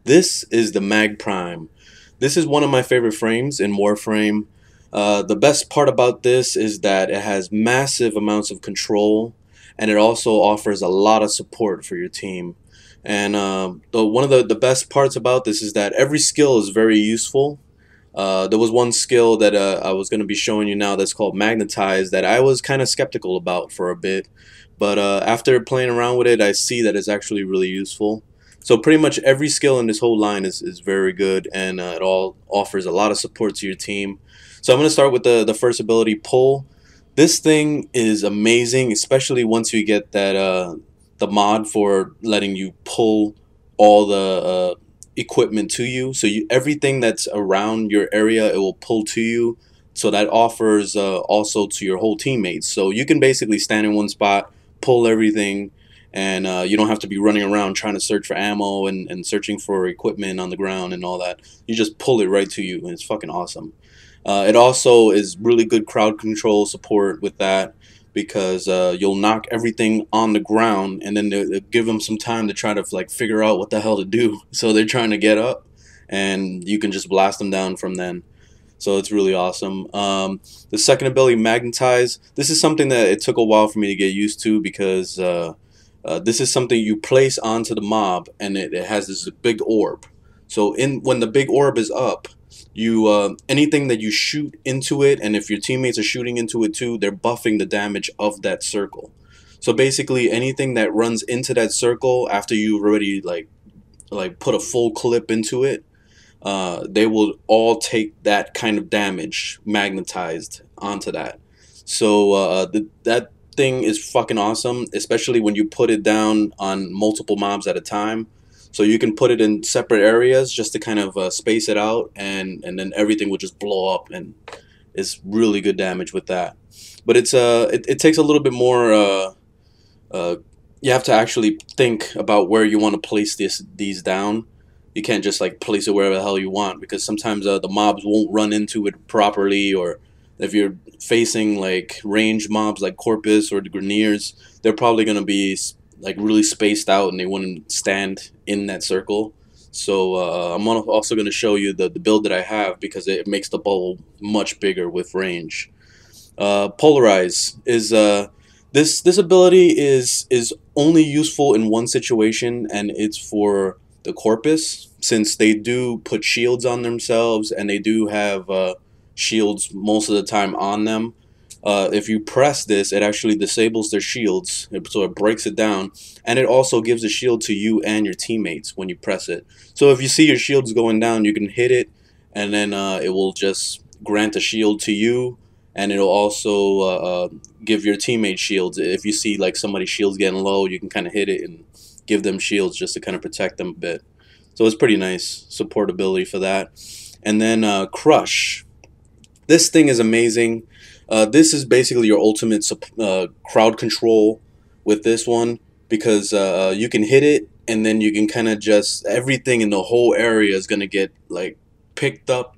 This is the Mag Prime. This is one of my favorite frames in Warframe. The best part about this is that it has massive amounts of control, and it also offers a lot of support for your team. And one of the best parts about this is that every skill is very useful. There was one skill that I was going to be showing you now that's called Magnetize that I was kind of skeptical about for a bit. But after playing around with it, I see that it's actually really useful. So pretty much every skill in this whole line is very good, and it all offers a lot of support to your team. So I'm going to start with the first ability, Pull. This thing is amazing, especially once you get that the mod for letting you pull all the equipment to you. So everything that's around your area, it will pull to you. So that offers also to your whole teammates. So you can basically stand in one spot, pull everything, and you don't have to be running around trying to search for ammo and searching for equipment on the ground and all that. You just pull it right to you, and it's fucking awesome. It also is really good crowd control support with that because you'll knock everything on the ground and then they'll give them some time to try to like figure out what the hell to do. So they're trying to get up, and you can just blast them down from then. So it's really awesome. The second ability, Magnetize. This is something that it took a while for me to get used to because this is something you place onto the mob, and it has this big orb. So when the big orb is up, you anything that you shoot into it, and if your teammates are shooting into it too, they're buffing the damage of that circle. So basically, anything that runs into that circle after you've already like put a full clip into it, they will all take that kind of damage magnetized onto that. So that thing is fucking awesome, especially when you put it down on multiple mobs at a time. So you can put it in separate areas just to kind of space it out, and then everything will just blow up, and it's really good damage with that. But it takes a little bit more. Uh, you have to actually think about where you want to place these down. You can't just like place it wherever the hell you want because sometimes the mobs won't run into it properly, or if you're facing like range mobs like Corpus or the Greniers, they're probably gonna be like really spaced out and they wouldn't stand in that circle. So I'm also going to show you the build that I have because it makes the bubble much bigger with range. Polarize is this ability is only useful in one situation, and it's for the Corpus, since they do put shields on themselves and they do have shields most of the time on them. If you press this, it actually disables their shields, so it breaks it down, and it also gives a shield to you and your teammates when you press it. So if you see your shields going down, you can hit it, and then it will just grant a shield to you, and it'll also give your teammates shields. If you see like somebody's shields getting low, you can kind of hit it and give them shields just to kind of protect them a bit. So it's pretty nice supportability for that. And then Crush. This thing is amazing. This is basically your ultimate crowd control with this one because you can hit it, and then you can kind of just everything in the whole area is gonna get like picked up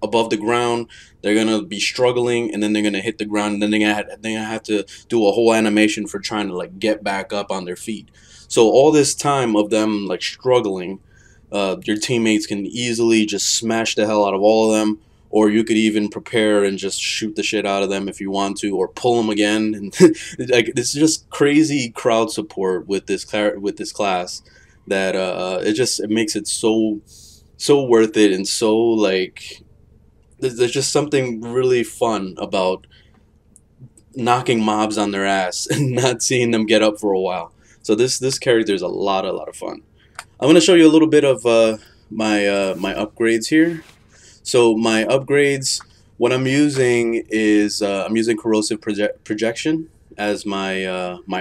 above the ground. They're gonna be struggling, and then they're gonna hit the ground, and then they're gonna have to do a whole animation for trying to like get back up on their feet. So all this time of them like struggling, your teammates can easily just smash the hell out of all of them, or you could even prepare and just shoot the shit out of them if you want to, or pull them again. And like it's just crazy crowd support with this class that it makes it so worth it, and so like there's just something really fun about knocking mobs on their ass and not seeing them get up for a while. So this character is a lot of fun. I'm gonna show you a little bit of my upgrades here. So my upgrades, what I'm using is I'm using corrosive projection as my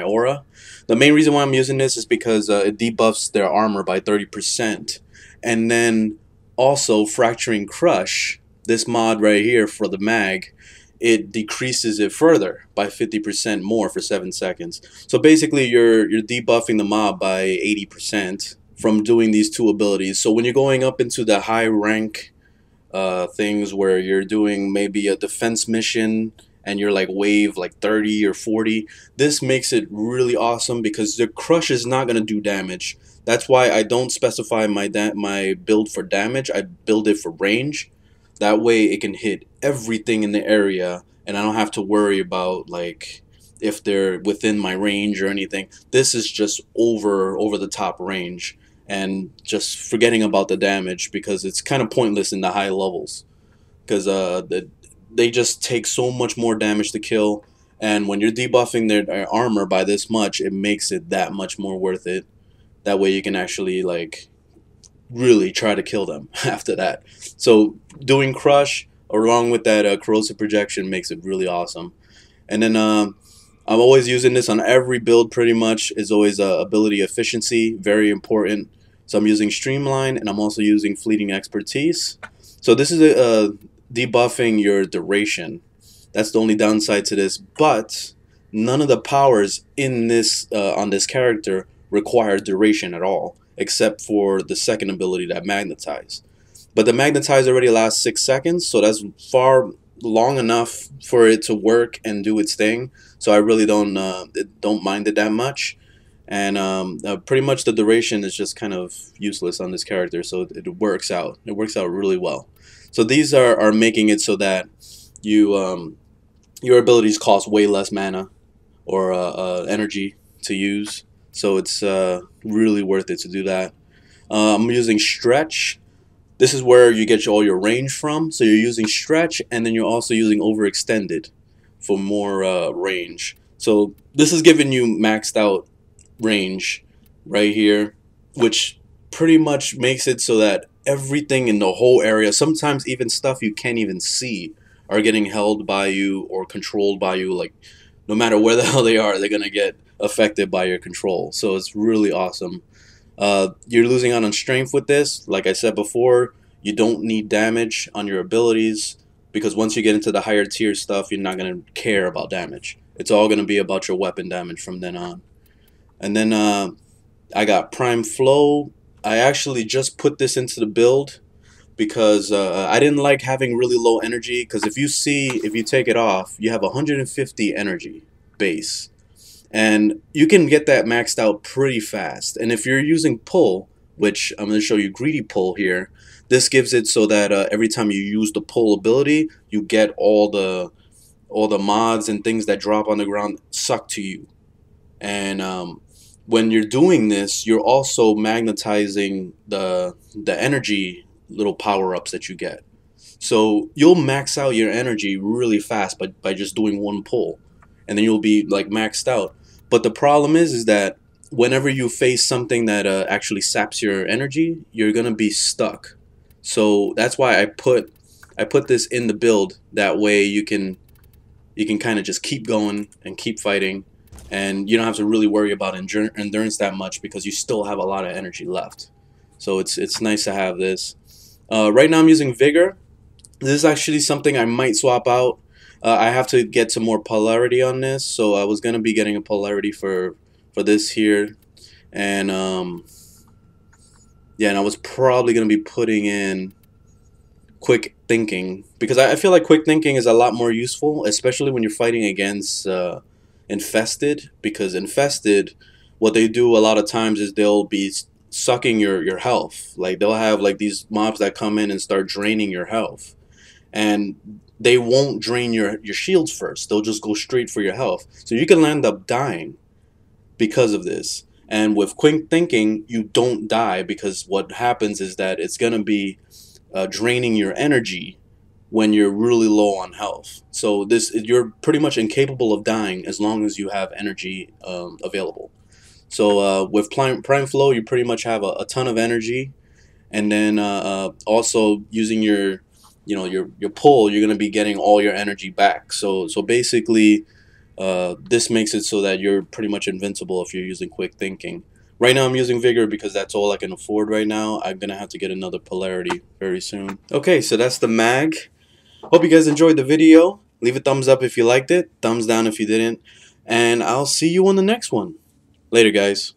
aura. The main reason why I'm using this is because it debuffs their armor by 30%, and then also fracturing crush. This mod right here for the mag, it decreases it further by 50% more for 7 seconds. So basically you're debuffing the mob by 80% from doing these two abilities. So when you're going up into the high rank things where you're doing maybe a defense mission and you're like wave like 30 or 40, this makes it really awesome because the crush is not going to do damage. That's why I don't specify my build for damage. I build it for range. That way it can hit everything in the area, and I don't have to worry about like if they're within my range or anything. This is just over the top range, and just forgetting about the damage because it's kind of pointless in the high levels because they just take so much more damage to kill, and when you're debuffing their armor by this much, it makes it that much more worth it. That way you can actually like really try to kill them after that. So doing crush along with that corrosive projection makes it really awesome. And then I'm always using this on every build pretty much. Is always ability efficiency, very important. So I'm using streamline, and I'm also using fleeting expertise. So this is debuffing your duration. That's the only downside to this, but none of the powers in this on this character require duration at all, except for the second ability, that magnetize. But the magnetize already lasts 6 seconds, so that's far long enough for it to work and do its thing. So I really don't mind it that much. And pretty much the duration is just kind of useless on this character, so it works out. It works out really well. So these are making it so that you your abilities cost way less mana or energy to use. So it's really worth it to do that. I'm using stretch. This is where you get all your range from. So you're using stretch, and then you're also using overextended for more range. So this is giving you maxed out range right here, which pretty much makes it so that everything in the whole area, sometimes even stuff you can't even see, are getting held by you or controlled by you. Like no matter where the hell they are, they're gonna get affected by your control. So it's really awesome. You're losing out on strength with this. Like I said before, you don't need damage on your abilities, because once you get into the higher tier stuff, you're not going to care about damage. It's all going to be about your weapon damage from then on. And then I got Prime Flow. I actually just put this into the build because I didn't like having really low energy, because if you take it off, you have 150 energy base. And you can get that maxed out pretty fast. And if you're using pull, which I'm going to show you greedy pull here, this gives it so that every time you use the pull ability, you get all the mods and things that drop on the ground sucked to you. And when you're doing this, you're also magnetizing the energy little power-ups that you get. So you'll max out your energy really fast by just doing one pull. And then you'll be like maxed out. But the problem is that whenever you face something that actually saps your energy, you're gonna be stuck. So that's why I put this in the build. That way you can kind of just keep going and keep fighting, and you don't have to really worry about endurance that much, because you still have a lot of energy left. So it's nice to have this. Right now I'm using Vigor. This is actually something I might swap out. I have to get some more polarity on this, so I was gonna be getting a polarity for this here, and yeah, and I was probably gonna be putting in quick thinking, because I feel like quick thinking is a lot more useful, especially when you're fighting against infested, because infested, what they do a lot of times is they'll be sucking your health. Like they'll have like these mobs that come in and start draining your health, and they won't drain your shields first. They'll just go straight for your health. So you can end up dying because of this. And with quick thinking, you don't die, because what happens is that it's going to be draining your energy when you're really low on health. So you're pretty much incapable of dying as long as you have energy available. So with Prime Flow, you pretty much have a ton of energy. And then also using your pull, you're going to be getting all your energy back. So basically, this makes it so that you're pretty much invincible if you're using quick thinking. Right now I'm using Vigor because that's all I can afford right now. I'm going to have to get another polarity very soon. Okay, so that's the mag. Hope you guys enjoyed the video. Leave a thumbs up if you liked it, thumbs down if you didn't, and I'll see you on the next one. Later, guys.